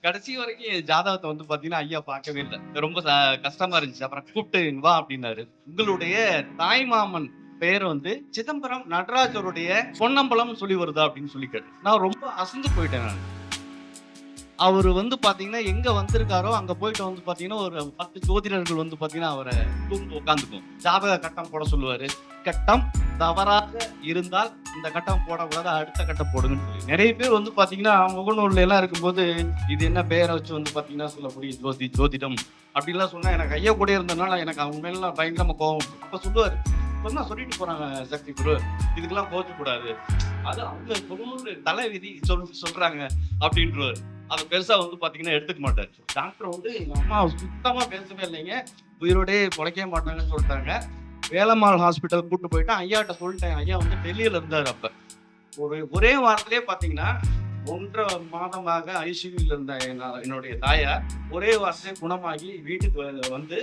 கடைசி வரைக்கும் என் ஜாதகத்தை வந்து பாத்தீங்கன்னா ஐயா பார்க்கவே இல்லை. ரொம்ப கஷ்டமா இருந்துச்சு. அப்புறம் கூப்பிட்டு "இங்க வா" அப்படின்னாரு. உங்களுடைய தாய் மாமன் பெயர் வந்து சிதம்பரம் நடராஜருடைய பொன்னம்பலம் சொல்லி வருதா அப்படின்னு சொல்லி கேட்டேன். நான் ரொம்ப அசந்து போயிட்டேன் நான். அவரு வந்து பாத்தீங்கன்னா எங்க வந்திருக்காரோ அங்க போயிட்டு வந்து பாத்தீங்கன்னா ஒரு 10 ஜோதிடர்கள் வந்து பாத்தீங்கன்னா அவரை தூண்டு உட்காந்துக்கும். ஜாதக கட்டம் போட சொல்லுவாரு. கட்டம் தவறாக இருந்தால் இந்த கட்டம் போடக்கூடாது, அடுத்த கட்டம் போடுங்கன்னு சொல்லி. நிறைய பேர் வந்து பாத்தீங்கன்னா முகநூல்ல எல்லாம் இருக்கும்போது இது என்ன பெயரை வச்சு வந்து பாத்தீங்கன்னா சொல்லக்கூடிய ஜோதிடம் அப்படின்லாம் சொன்னா எனக்கு ஐயா கூட இருந்ததுனால எனக்கு அவங்க மேல பயங்கரமா கோவம். அப்ப சொல்லுவாரு, சொன்னா சொல்லிட்டு போறாங்க சக்தி குரு, இதுக்கெல்லாம் கோச்சு கூடாது, அது அவங்க குரு தலை விதி சொல்றாங்க அப்படின்றாரு. அதை பெருசா வந்து பாத்தீங்கன்னா எடுத்துக்க மாட்டாரு. டாக்டர் வந்து எங்க அம்மா சுத்தமா பேசவே இல்லைங்க, உயிரோடே பொழைக்கவே மாட்டாங்கன்னு சொல்லிட்டாங்க. வேலம்மாள் ஹாஸ்பிட்டல் கூட்டு போயிட்டு ஐயாட்ட சொல்லிட்டேன். ஐயா வந்து டெல்லியில இருந்தாரு. அப்ப ஒரே வாரத்திலே பாத்தீங்கன்னா 1.5 மாதமாக ஐசியூல இருந்த என்னுடைய தாயார் ஒரே வாரத்திலே குணமாகி வீட்டுக்கு வந்து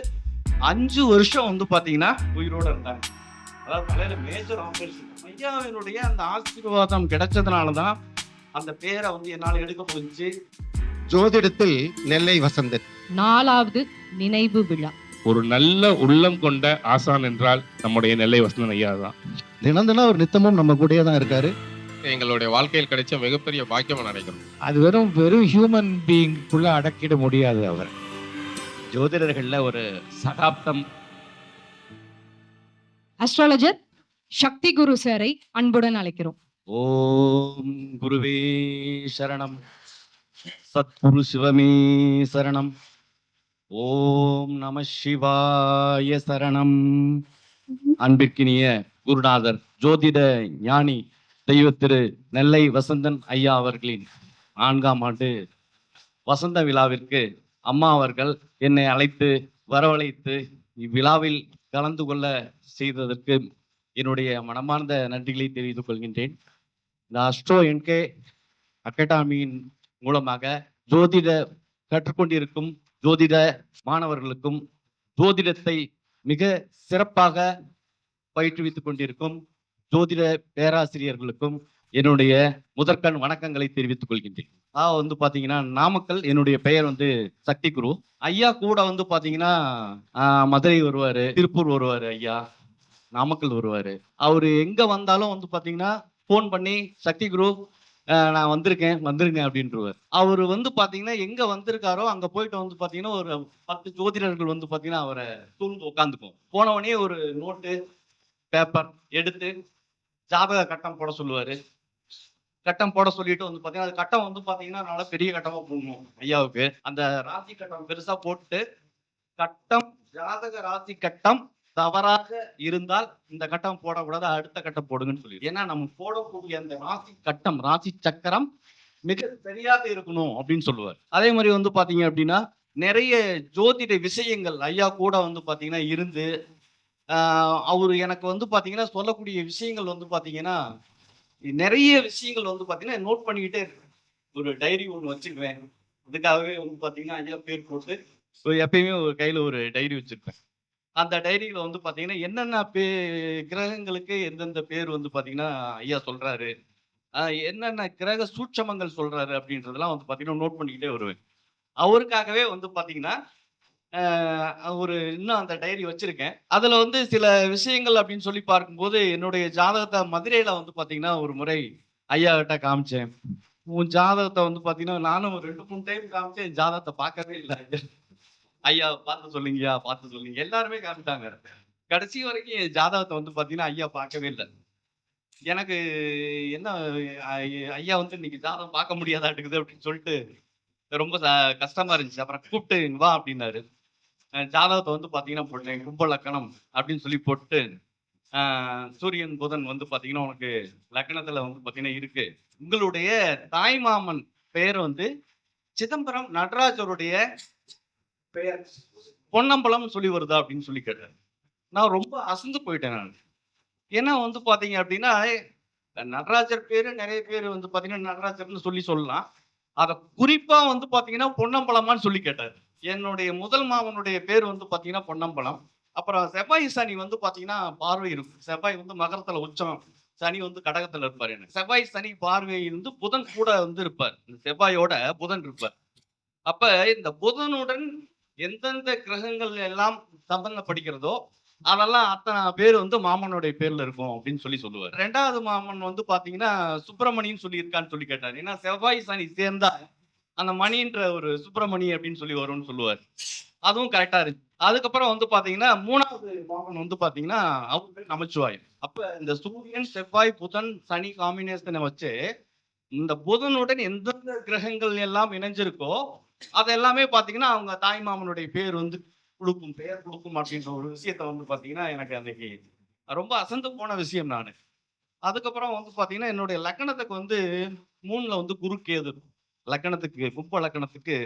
5 வருஷம் வந்து பாத்தீங்கன்னா உயிரோட இருந்தாங்க. அதாவது தலையில மேஜர் ஆபரேஷன். ஐயாவினுடைய அந்த ஆசீர்வாதம் கிடைச்சதுனாலதான் அந்த பேரை வந்து என்னால எடுக்க முடிஞ்சு. ஜோதிடத்தில் நெல்லை வசந்தன் 4வது நினைவு விழா. ஒரு நல்ல உள்ளம் கொண்ட ஆசான் என்றால் நம்முடைய நெல்லை வசந்தன் ஐயா தான். தினம் அவர் நித்தமும் நம்ம கூடயே தான் இருக்காரு. எங்களுடைய வாழ்க்கையில் கிடைச்ச மிகப்பெரிய பாக்கியம் நினைக்கிறோம். அது வெறும் ஹியூமன் பீயிங்குள்ள அடக்கிட முடியாது அவர். ஜோதிடர்கள்ல ஒரு சகாப்தம். அஸ்ட்ராலஜர் சக்தி குரு சாரை அன்புடன் அழைக்கிறோம். ஓம் குருவே சரணம், சத்குரு சிவமே சரணம், ஓம் நம சிவாய சரணம். அன்பிற்கினிய குருநாதர் ஜோதிட ஞானி தெய்வ திரு நெல்லை வசந்தன் ஐயா அவர்களின் 4ஆம் ஆண்டு வசந்த விழாவிற்கு அம்மா அவர்கள் என்னை அழைத்து வரவழைத்து இவ்விழாவில் கலந்து கொள்ள செய்ததற்கு என்னுடைய மனமார்ந்த நன்றிகளை தெரிவித்துக் கொள்கின்றேன். இந்த அஸ்ட்ரோ என்கே அகாடமியின் மூலமாக ஜோதிட கற்றுக்கொண்டிருக்கும் ஜோதிட மாணவர்களுக்கும் ஜோதிடத்தை மிக சிறப்பாக பயிற்றுவித்துக் கொண்டிருக்கும் ஜோதிட பேராசிரியர்களுக்கும் என்னுடைய முதற்கண் வணக்கங்களை தெரிவித்துக் கொள்கின்றேன். வந்து பாத்தீங்கன்னா நாமக்கல், என்னுடைய பெயர் வந்து சக்தி குரு. ஐயா கூட வந்து பாத்தீங்கன்னா மதுரை வருவாரு, திருப்பூர் வருவாரு, ஐயா நாமக்கல் வருவாரு. அவரு எங்க வந்தாலும் வந்து பாத்தீங்கன்னா போன் பண்ணி சக்தி குரு நான் வந்திருக்கேன் வந்துருங்க அப்படின்றவர். அவரு வந்து பாத்தீங்கன்னா எங்க வந்திருக்காரோ அங்க போயிட்டு வந்து பாத்தீங்கன்னா ஒரு 10 ஜோதிடர்கள் வந்து பாத்தீங்கன்னா அவரை சூழ்ந்து உட்காந்துக்கும். போனவனே ஒரு நோட்டு பேப்பர் எடுத்து ஜாதக கட்டம் போட சொல்லுவாரு. கட்டம் போட சொல்லிட்டு வந்து பாத்தீங்கன்னா அது கட்டம் வந்து பாத்தீங்கன்னா நல்ல பெரிய கட்டமா போடணும் ஐயாவுக்கு. அந்த ராசி கட்டம் பெருசா போட்டு கட்டம் ஜாதக ராசி கட்டம் தவறாக இருந்தால் இந்த கட்டம் போடக்கூடாது, அடுத்த கட்டம் போடுங்கன்னு சொல்லி. ஏன்னா நம்ம போடக்கூடிய அந்த ராசி கட்டம் ராசி சக்கரம் மிக சரியாக இருக்கணும் அப்படின்னு சொல்லுவார். அதே மாதிரி வந்து பாத்தீங்க அப்படின்னா நிறைய ஜோதிட விஷயங்கள் ஐயா கூட வந்து பாத்தீங்கன்னா இருந்து அவரு எனக்கு வந்து பாத்தீங்கன்னா சொல்லக்கூடிய விஷயங்கள் வந்து பாத்தீங்கன்னா நிறைய விஷயங்கள் வந்து பாத்தீங்கன்னா நோட் பண்ணிக்கிட்டே இருக்கேன். ஒரு டைரி ஒண்ணு வச்சுக்குவேன். அதுக்காகவே வந்து பாத்தீங்கன்னா ஐயா பேர் போட்டு எப்பயுமே ஒரு கையில ஒரு டைரி வச்சிருப்பேன். அந்த டைரியில வந்து பாத்தீங்கன்னா என்னென்ன கிரகங்களுக்கு எந்தெந்த பேர் வந்து பாத்தீங்கன்னா ஐயா சொல்றாரு, என்னென்ன கிரக சூட்சமங்கள் சொல்றாரு அப்படின்றதெல்லாம் வந்து பாத்தீங்கன்னா நோட் பண்ணிக்கிட்டே வருவேன். அவருக்காகவே வந்து பாத்தீங்கன்னா ஒரு இன்னும் அந்த டைரி வச்சிருக்கேன். அதுல வந்து சில விஷயங்கள் அப்படின்னு சொல்லி பார்க்கும்போது என்னுடைய ஜாதகத்தை மதுரையில வந்து பாத்தீங்கன்னா ஒரு முறை ஐயா கிட்ட காமிச்சேன். உன் ஜாதகத்தை வந்து பாத்தீங்கன்னா நானும் 2-3 டைம் காமிச்சேன். என் ஜாதகத்தை பார்க்கவே இல்லை. ஐயா பார்த்து சொல்லுங்கய்யா பார்த்து சொல்லுங்க எல்லாருமே காமிட்டாங்க. கடைசி வரைக்கும் என் ஜாதகத்தை வந்து பாத்தீங்கன்னா ஐயா பார்க்கவே இல்லை. எனக்கு என்ன ஐயா வந்து இன்னைக்கு ஜாதகம் பார்க்க முடியாதாட்டுக்குது அப்படின்னு சொல்லிட்டு ரொம்ப கஷ்டமா இருந்துச்சு. அப்புறம் கூப்பிட்டு "இங்க வா" அப்படின்னாரு. ஜாதகத்தை வந்து பாத்தீங்கன்னா போட்டேன். கும்ப லக்கணம் அப்படின்னு சொல்லி போட்டு சூரியன் புதன் வந்து பாத்தீங்கன்னா உனக்கு லக்கணத்துல வந்து பாத்தீங்கன்னா இருக்கு. உங்களுடைய தாய் மாமன் பெயர் வந்து சிதம்பரம் நடராஜருடைய பெயர் பொன்னம்பலம் சொல்லி வருதா அப்படின்னு சொல்லி கேட்டார். நான் ரொம்ப அசந்து போயிட்டேன் நான். ஏன்னா வந்து பாத்தீங்க அப்படின்னா நடராஜர் பேரு நிறைய பேர் வந்து பாத்தீங்கன்னா நடராஜர்னு சொல்லலாம். அத குறிப்பா வந்து பாத்தீங்கன்னா பொன்னம்பலமான்னு சொல்லி கேட்டார். என்னுடைய முதல் மாமனுடைய பேர் வந்து பாத்தீங்கன்னா பொன்னம்பலம். அப்புறம் செவ்வாய் சனி வந்து பாத்தீங்கன்னா பார்வை இருக்கும். செவ்வாய் வந்து மகரத்துல உச்சம், சனி வந்து கடகத்துல இருப்பாரு. எனக்கு செவ்வாய் சனி பார்வை இருந்து புதன் கூட வந்து இருப்பார். செவ்வாயோட புதன் இருப்பார். அப்ப இந்த புதனுடன் எந்தெந்த கிரகங்கள் எல்லாம் சம்பந்தப்படுகிறதோ அதெல்லாம் அத்தனை பேர் வந்து மாமனுடைய பேர்ல இருக்கும் அப்படின்னு சொல்லுவார். ரெண்டாவது மாமன் வந்து பாத்தீங்கன்னா சுப்பிரமணின்னு சொல்லி இருக்கான்னு சொல்லி கேட்டார். ஏன்னா செவ்வாய் சனி சேர்ந்தா அந்த மணின்ற ஒரு சுப்பிரமணி அப்படின்னு சொல்லி வரும்னு சொல்லுவார். அதுவும் கரெக்டா இருக்கு. அதுக்கப்புறம் வந்து பாத்தீங்கன்னா மூணாவது மாமன் வந்து பாத்தீங்கன்னா அவர் பேர் நமச்சிவாயம். அப்ப இந்த சூரியன் செவ்வாய் புதன் சனி காம்பினேஷனை வச்சு இந்த புதனுடன் எந்தெந்த கிரகங்கள் எல்லாம் இணைஞ்சிருக்கோ அது எல்லாமே பாத்தீங்கன்னா அவங்க தாய் மாமனுடைய பேர் வந்து பெயர் கொடுக்கும் அப்படின்ற ஒரு விஷயத்த வந்து பாத்தீங்கன்னா எனக்கு அன்னைக்கு ரொம்ப அசந்து போன விஷயம் நானு. அதுக்கப்புறம் வந்து பாத்தீங்கன்னா என்னுடைய லக்கணத்துக்கு வந்து 3ல வந்து குரு கேது. லக்கணத்துக்கு கும்ப லக்கணத்துக்கு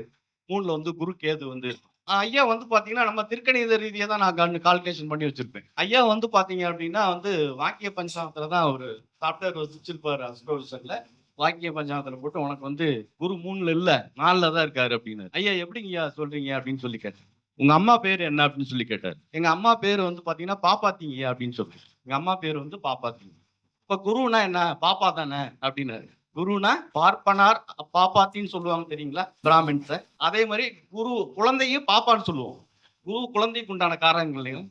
3ல வந்து குரு கேது வந்து ஐயா வந்து பாத்தீங்கன்னா நம்ம திருக்கணித ரீதியா தான் நான் கால்குலேஷன் பண்ணி வச்சிருப்பேன். ஐயா வந்து பாத்தீங்க அப்படின்னா வந்து வாக்கிய பஞ்சாங்கத்துல தான் ஒரு சாப்டர் வச்சிருப்பாரு அஸ்ட்ரோவிஷன்ல. வாக்கிய பஞ்சாங்கத்துல போட்டு உனக்கு வந்து குரு 3ல இல்ல 4ல தான் இருக்காரு அப்படின்னு. ஐயா எப்படிங்கய்யா சொல்றீங்க அப்படின்னு சொல்லி கேட்டேன். உங்க அம்மா பேர் என்ன அப்படின்னு சொல்லி கேட்டாரு. எங்க அம்மா பேர் வந்து பாத்தீங்கன்னா பாப்பாத்தீங்க அப்படின்னு சொல்றேன். எங்க அம்மா பேர் வந்து பாப்பாத்தீங்க. இப்ப குருனா என்ன பாப்பா தானே அப்படின்னாரு. குருனா பார்ப்பனார் பாப்பாத்தின்னு சொல்லுவாங்க தெரியுங்களா பிராமின்ஸ. அதே மாதிரி குரு குழந்தையும் பாப்பான்னு சொல்லுவோம். குரு குழந்தைக்கு உண்டான காரணங்களையும்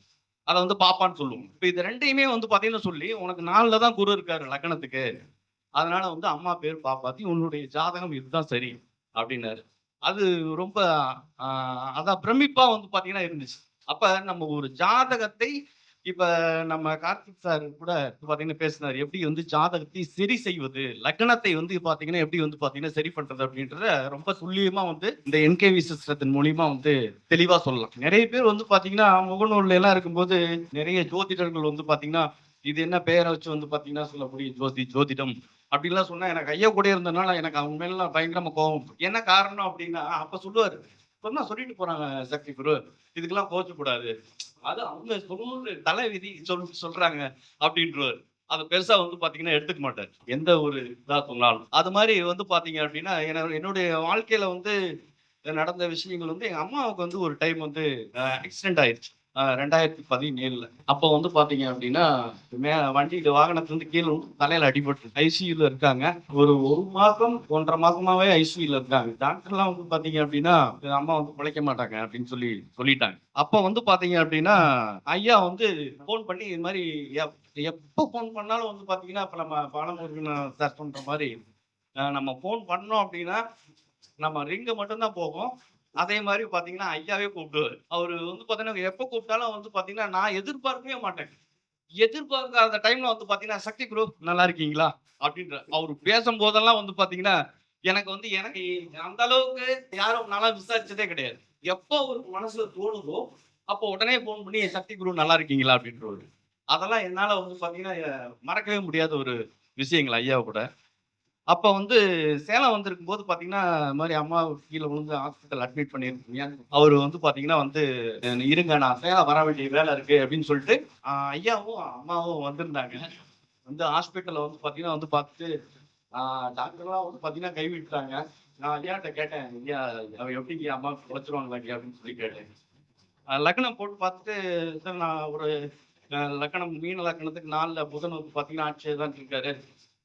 அதை வந்து பாப்பான்னு சொல்லுவோம். இப்ப இது ரெண்டையுமே வந்து பாத்தீங்கன்னா சொல்லி உனக்கு 4ல தான் குரு இருக்காரு லக்கணத்துக்கு, அதனால வந்து அம்மா பேர் பாப்பாத்தி, உன்னுடைய ஜாதகம் இதுதான் சரி அப்படின்னாரு. அது ரொம்ப அதான் பிரமிப்பா வந்து பாத்தீங்கன்னா இருந்துச்சு. அப்ப நம்ம ஒரு ஜாதகத்தை இப்ப நம்ம கார்த்திக் சார் கூட பாத்தீங்கன்னா பேசினார். எப்படி வந்து ஜாதகத்தை சரி செய்வது, லக்னத்தை வந்து பாத்தீங்கன்னா எப்படி வந்து பாத்தீங்கன்னா சரி பண்றது அப்படின்றத ரொம்ப துல்லியமா வந்து இந்த என்கேவி சிஸ்டத்தின் மூலியமா வந்து தெளிவா சொல்லலாம். நிறைய பேர் வந்து பாத்தீங்கன்னா முகநூல்ல எல்லாம் இருக்கும்போது நிறைய ஜோதிடர்கள் வந்து பாத்தீங்கன்னா இது என்ன பெயரை வச்சு வந்து பாத்தீங்கன்னா சொல்லக்கூடிய ஜோதிடம் அப்படின்லாம் சொன்னா எனக்கு ஐயா கூட இருந்ததுனால எனக்கு அவங்க மேல பயங்கரமா கோபம். என்ன காரணம் அப்படின்னா அப்ப சொல்லுவாரு, சொன்னா சொல்லிட்டு போறாங்க சக்தி குரு, இதுக்கெல்லாம் கோச்சக்கூடாது, அது அவங்க சொல்லணும்னு தலை விதி சொல்றாங்க அப்படின்றவர். அதை பெருசா வந்து பாத்தீங்கன்னா எடுத்துக்க மாட்டார் எந்த ஒரு இதா சொன்னாலும். அது மாதிரி வந்து பாத்தீங்க அப்படின்னா என்னுடைய வாழ்க்கையில வந்து நடந்த விஷயங்கள் வந்து எங்க அம்மாவுக்கு வந்து ஒரு டைம் வந்து ஆக்சிடென்ட் ஆயிடுச்சு 2017. அப்போ வந்து பாத்தீங்க அப்படின்னா வண்டியில வாகனத்துல இருந்து கீழே தலையில அடிபட்டு ஐசியூல இருக்காங்க. ஒரு மாசம் 1.5 மாசமாவே ஐசியூல இருக்காங்க. டாக்டர் எல்லாம் வந்து பாத்தீங்க அப்படின்னா அம்மா வந்து பிழைக்க மாட்டாங்க அப்படின்னு சொல்லிட்டாங்க. அப்ப வந்து பாத்தீங்க அப்படின்னா ஐயா வந்து போன் பண்ணி இது மாதிரி எப்ப போன் பண்ணாலும் வந்து பாத்தீங்கன்னா இப்ப நம்ம பாலமுருகன் சார் பண்ற மாதிரி நம்ம போன் பண்ணோம் அப்படின்னா நம்ம ரிங்கு மட்டும்தான் போகும். அதே மாதிரி பாத்தீங்கன்னா ஐயாவே கூப்பிடுவாரு. அவரு வந்து பாத்தீங்கன்னா எப்ப கூப்பிட்டாலும் வந்து பாத்தீங்கன்னா நான் எதிர்பார்க்கவே மாட்டேன். எதிர்பார்க்காத டைம்ல வந்து பாத்தீங்கன்னா சக்தி குரு நல்லா இருக்கீங்களா அப்படின்ற அவரு பேசும் போதெல்லாம் வந்து பாத்தீங்கன்னா எனக்கு அந்த அளவுக்கு யாரும் நல்லா விசாரிச்சதே கிடையாது. எப்போ ஒரு மனசுல தோணுதோ அப்போ உடனே போன் பண்ணி சக்தி குரு நல்லா இருக்கீங்களா அப்படின்றவரு. அதெல்லாம் என்னால வந்து பாத்தீங்கன்னா மறக்கவே முடியாத ஒரு விஷயங்கள் ஐயா கூட. அப்ப வந்து சேலம் வந்திருக்கும் போது பாத்தீங்கன்னா இந்த மாதிரி அம்மா கீழே விழுந்து ஹாஸ்பிட்டல் அட்மிட் பண்ணியிருக்கீங்க. அவரு வந்து பாத்தீங்கன்னா வந்து இருங்க நான் சேலம் வர வேண்டிய வேலை இருக்கு அப்படின்னு சொல்லிட்டு ஐயாவும் அம்மாவும் வந்திருந்தாங்க. வந்து ஹாஸ்பிட்டல்ல வந்து பாத்தீங்கன்னா வந்து பார்த்துட்டு டாக்டர்லாம் வந்து பாத்தீங்கன்னா கைவிட்டாங்க. நான் ஐயாட்ட கேட்டேன், ஐயா எப்படிங்க அம்மா குறைச்சிருவாங்களா அப்படின்னு சொல்லி கேட்டேன். லக்னம் போட்டு பார்த்துட்டு சார் நான் ஒரு லக்கணம் மீன லக்கணத்துக்கு 4ல புதன் வந்து பாத்தீங்கன்னா ஆட்சியை தான் இருக்காரு,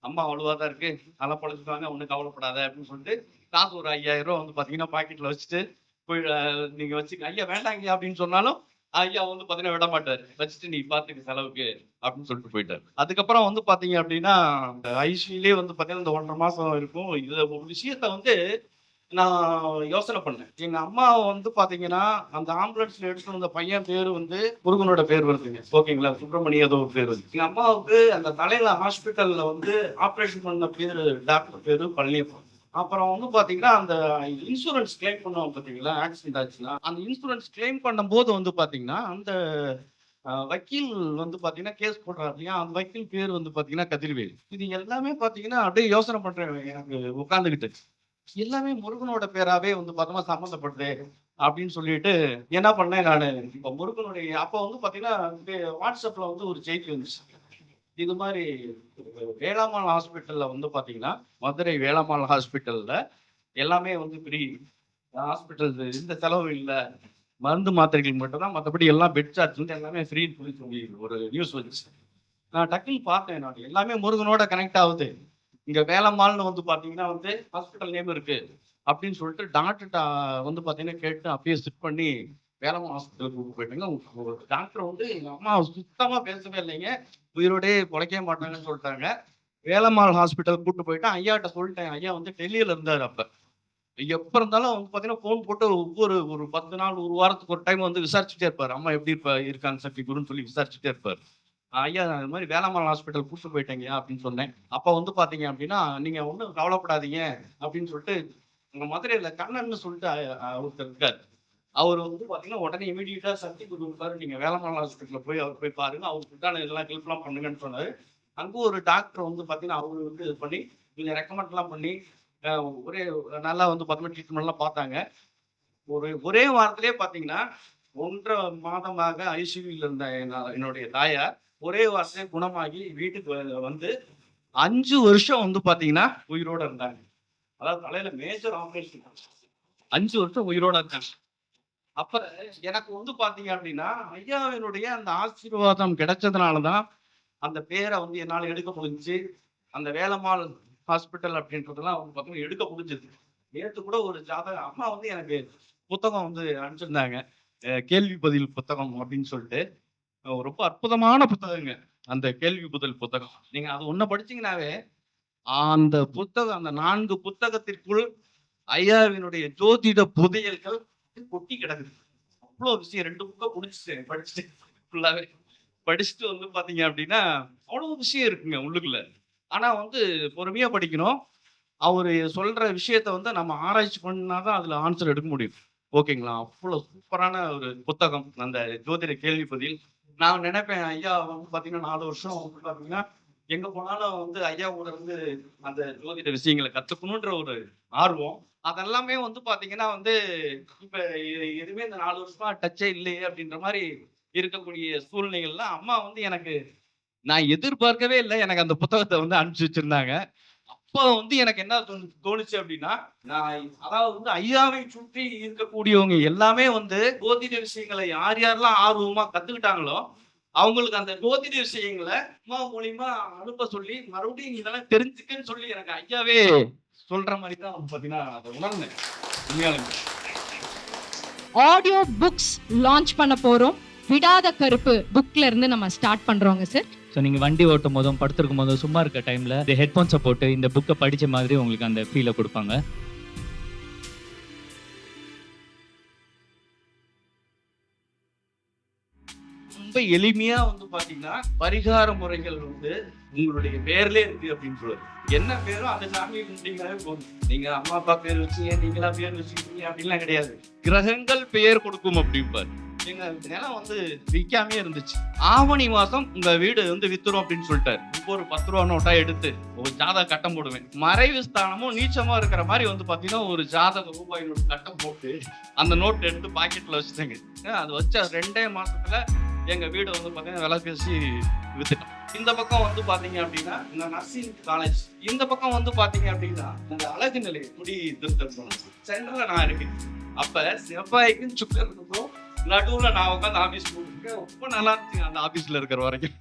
அம்மா அவ்வளவுதான் இருக்கு, நல்லா பழச்சுக்காங்க, ஒன்றும் கவலைப்படாத அப்படின்னு சொல்லிட்டு காசு ஒரு 5000 ரூபா வந்து பாத்தீங்கன்னா பாக்கெட்ல வச்சுட்டு போய் நீங்க வச்சுக்க ஐயா வேண்டாங்க அப்படின்னு சொன்னாலும் ஐயா வந்து பாத்தீங்கன்னா விட மாட்டாரு. வச்சுட்டு நீ பாத்துக்க செலவுக்கு அப்படின்னு சொல்லிட்டு போயிட்டாரு. அதுக்கப்புறம் வந்து பாத்தீங்க அப்படின்னா ஐசியூலயே வந்து பாத்தீங்கன்னா இந்த 1.5 மாசம் இருக்கும். இதுல ஒரு விஷயத்த வந்து நான் யோசனை பண்ணேன். எங்க அம்மா வந்து பாத்தீங்கன்னா அந்த ஆம்புலன்ஸ்ல எடுத்துட்டு வந்த பையன் பேரு வந்து முருகனோட பேர் வருதுங்க. ஓகேங்களா, சுப்பிரமணிய ஏதோ பேர் வருது. எங்க அம்மாவுக்கு அந்த தலையில ஹாஸ்பிட்டல்ல வந்து ஆபரேஷன் பண்ண பேரு டாக்டர் பேரு பழனியப்பன். அப்புறம் வந்து பாத்தீங்கன்னா அந்த இன்சூரன்ஸ் கிளைம் பண்ணுவோம் பாத்தீங்களா, ஆக்சிடென்ட் ஆச்சுன்னா அந்த இன்சூரன்ஸ் கிளைம் பண்ணும் போது வந்து பாத்தீங்கன்னா அந்த வக்கீல் வந்து பாத்தீங்கன்னா கேஸ் போடுறாரு இல்லையா, அந்த வக்கீல் பேர் வந்து பாத்தீங்கன்னா கதிர்வேல். இது எல்லாமே பாத்தீங்கன்னா அப்படியே யோசனை பண்றேன் எனக்கு உட்காந்துக்கிட்டு. எல்லாமே முருகனோட பேராவே வந்து பார்த்தோமா சம்மந்தப்படுது அப்படின்னு சொல்லிட்டு என்ன பண்ணேன் நான். இப்போ முருகனுடைய அப்போ வந்து பாத்தீங்கன்னா வாட்ஸ்அப்ல வந்து ஒரு செய்தி வந்துச்சு. இது மாதிரி வேளாம்மாள் ஹாஸ்பிட்டல்ல வந்து பாத்தீங்கன்னா மதுரை வேளாம்மாள் ஹாஸ்பிட்டல்ல எல்லாமே வந்து ஃப்ரீ, ஹாஸ்பிட்டல் எந்த செலவு இல்லை, மருந்து மாத்திரைகள் மட்டும் தான், மற்றபடி எல்லாம் பெட் சார்ஜ் வந்து எல்லாமே ஃப்ரீன்னு சொல்லி ஒரு நியூஸ் வந்துச்சு. நான் டக்குன்னு பார்த்தேன், நான் எல்லாமே முருகனோட கனெக்ட் ஆகுது. இங்க வேலம்மாள்னு வந்து பாத்தீங்கன்னா வந்து ஹாஸ்பிட்டல் நேம் இருக்கு, அப்படின்னு சொல்லிட்டு டாக்டர்கிட்ட வந்து பார்த்தீங்கன்னா கேட்டு அப்பயே செட் பண்ணி வேலம்மாள் ஹாஸ்பிட்டலுக்கு கூப்பிட்டு போயிட்டாங்க. டாக்டர் வந்து எங்க அம்மா சுத்தமா பேசவே இல்லைங்க, உயிரோடே பொழைக்கவே மாட்டாங்கன்னு சொல்லிட்டாங்க. வேலம்மாள் ஹாஸ்பிட்டல் கூப்பிட்டு போயிட்டு ஐயாட்ட சொல்லிட்டேன். ஐயா வந்து டெல்லியில இருந்தாரு அப்ப. எப்ப இருந்தாலும் வந்து பாத்தீங்கன்னா போன் போட்டு ஒவ்வொரு ஒரு 10 நாள் ஒரு வாரத்துக்கு ஒரு டைம் வந்து விசாரிச்சுட்டே இருப்பாரு. அம்மா எப்படி இருக்காங்க சக்தி குருன்னு சொல்லி விசாரிச்சுட்டே இருப்பாரு. ஐயா இது மாதிரி வேலம்மாள் ஹாஸ்பிட்டல் கூப்பிட்டு போயிட்டேங்க அப்படின்னு சொன்னேன். அப்ப வந்து பாத்தீங்க அப்படின்னா நீங்க ஒன்றும் கவலைப்படாதீங்க அப்படின்னு சொல்லிட்டு உங்க மதுரையில கண்ணன்னு சொல்லிட்டு ஒருத்தர் இருக்காரு. அவர் வந்து பாத்தீங்கன்னா உடனே இமீடியட்டா சக்தி குரு இருப்பாரு, நீங்க வேலம்மாள் ஹாஸ்பிட்டல்ல போய் அவர் போய் பாருங்க, அவருக்கு இதெல்லாம் ஹெல்ப்லாம் பண்ணுங்கன்னு சொன்னாரு. அங்க ஒரு டாக்டர் வந்து பாத்தீங்கன்னா அவரு வந்து இது பண்ணி கொஞ்சம் ரெக்கமெண்ட் எல்லாம் பண்ணி ஒரே நல்லா வந்து பார்த்தோம்னா ட்ரீட்மெண்ட் எல்லாம் பார்த்தாங்க. ஒரே வாரத்திலேயே பார்த்தீங்கன்னா 1.5 மாதமாக ஐசியூல இருந்த என்னுடைய தாயார் ஒரே வாரத்திலே குணமாகி வீட்டுக்கு வந்து 5 வருஷம் வந்து பார்த்தீங்கன்னா உயிரோட இருந்தாங்க. அதாவது தலையில மேஜர் ஆபரேஷன் 5 வருஷம் உயிரோட இருந்தாங்க. அப்ப எனக்கு வந்து பாத்தீங்க அப்படின்னா ஐயாவினுடைய அந்த ஆசீர்வாதம் கிடைச்சதுனாலதான் அந்த பேரை வந்து என்னால எடுக்க முடிஞ்சு அந்த வேலம்மாள் ஹாஸ்பிட்டல் அப்படின்றதெல்லாம் வந்து பார்த்தீங்கன்னா எடுக்க முடிஞ்சது. நேற்று கூட ஒரு ஜாதகம் அம்மா வந்து எனக்கு புத்தகம் வந்து அனுப்பிச்சிருந்தாங்க, கேள்வி பதில் புத்தகம் அப்படின்னு சொல்லிட்டு. ரொம்ப அற்புதமான புத்தகங்க அந்த கேள்வி பதில் புத்தகம். நீங்க அது ஒண்ணு படிச்சீங்கன்னாவே அந்த புத்தகம் அந்த 4 புத்தகத்திற்குள் ஐயாவினுடைய ஜோதிட புதையல்கள் கொட்டி கிடக்குது. அவ்வளவு விஷயம் 2 புத்தகம் படிச்சுட்டு ஃபுல்லாவே படிச்சுட்டு வந்து பாத்தீங்க அப்படின்னா அவ்வளவு விஷயம் இருக்குங்க உள்ளுக்குள்ள. ஆனா வந்து பொறுமையா படிக்கணும். அவரு சொல்ற விஷயத்த வந்து நம்ம ஆராய்ச்சி பண்ணாதான் அதுல ஆன்சர் எடுக்க முடியும். ஓகேங்களா? அவ்வளவு சூப்பரான ஒரு புத்தகம் அந்த ஜோதிட கேள்வி பதில். நான் நினைப்பேன் ஐயா வந்து பாத்தீங்கன்னா 4 வருஷம் வந்து பாத்தீங்கன்னா எங்க போனாலும் வந்து ஐயா கூட வந்து அந்த ஜோதிட விஷயங்களை கத்துக்கணும்ன்ற ஒரு ஆர்வம் அதெல்லாமே வந்து பாத்தீங்கன்னா வந்து இப்ப எதுவுமே இந்த 4 வருஷமா டச்சே இல்லையே அப்படின்ற மாதிரி இருக்கக்கூடிய சூழ்நிலைகள்ல அம்மா வந்து எனக்கு நான் எதிர்பார்க்கவே இல்லை, எனக்கு அந்த புத்தகத்தை வந்து அனுப்பிச்சு வச்சிருந்தாங்க. அப்ப வந்து எனக்கு என்ன தோணுச்சு அப்படின்னா அதாவது வந்து ஐயாவை சுற்றி இருக்கக்கூடியவங்க எல்லாமே வந்து ஜோதிட விஷயங்களை யார் யாரெல்லாம் ஆர்வமா கத்துக்கிட்டாங்களோ அவங்களுக்கு அந்த ஜோதிட விஷயங்களை அம்மா மூலியமா அனுப்ப சொல்லி மறுபடியும் இதெல்லாம் தெரிஞ்சுக்கன்னு சொல்லி எனக்கு ஐயாவே சொல்ற மாதிரி தான் பாத்தீங்கன்னா அதை உணர்ந்தேன். உண்மையாலுமே ஆடியோ புக்ஸ் லான்ச் பண்ண போறோம். விடாத கருப்பு புக்ல இருந்து நம்ம ஸ்டார்ட் பண்றோங்க சார். ஸோ நீங்கள் வண்டி ஓட்டும் போதும் படுத்திருக்கும் போதும் சும்மா இருக்க டைமில் இந்த ஹெட்ஃபோன்ஸை போட்டு இந்த புக்கை படித்த மாதிரி உங்களுக்கு அந்த ஃபீலை கொடுப்பாங்க. ரொம்ப எளிமையா வந்து பாத்தீங்கன்னா பரிகார முறைகள் வந்து உங்களுடைய பேர்ல இருக்கு அப்படின்னு சொல்லுது. என்ன பேரோ அந்த சாமி கும்பிட்டீங்கன்னாவே போதும். நீங்க அம்மா அப்பா பேர் வச்சீங்க, நீங்களா பேர் வச்சுக்கிட்டீங்க அப்படின்லாம் கிடையாது. கிரகங்கள் பெயர் கொடுக்கும் அப்படிம்பாரு. எங்க நிலம் வந்து விற்காமே இருந்துச்சு. ஆவணி மாசம் உங்க வீடு வந்து வித்துரும் அப்படின்னு சொல்லிட்டாரு. ஒவ்வொரு 10 ரூபா நோட்டா எடுத்து ஒரு ஜாதக கட்டம் போடுவேன். மறைவு ஸ்தானமும் நீச்சமா இருக்கிற மாதிரி வந்து பாத்தீங்கன்னா ஒரு ஜாதக ரூபாய் நோட்டு கட்டம் போட்டு அந்த நோட் எடுத்து பாக்கெட்ல வச்சுட்டேங்க. அது வச்ச 2 மாசத்துல எங்க வீடு வந்து பாத்தீங்கன்னா விலை பேசி வித்துட்டோம். இந்த பக்கம் வந்து பாத்தீங்க அப்படின்னா இந்த நர்சிங் காலேஜ், இந்த பக்கம் வந்து பாத்தீங்க அப்படின்னா இந்த அழகு நிலை முடி திருத்தம் சென்டர்ல நான் இருக்கேன். அப்ப செவ்வாய்க்கும் சுக்கரனுக்கும் நடுவுல நான் உட்காந்து ஆபீஸ் போட்டுருக்கேன். ரொம்ப நல்லா இருந்துச்சு அந்த ஆபீஸ்ல இருக்கிற வரைக்கும்.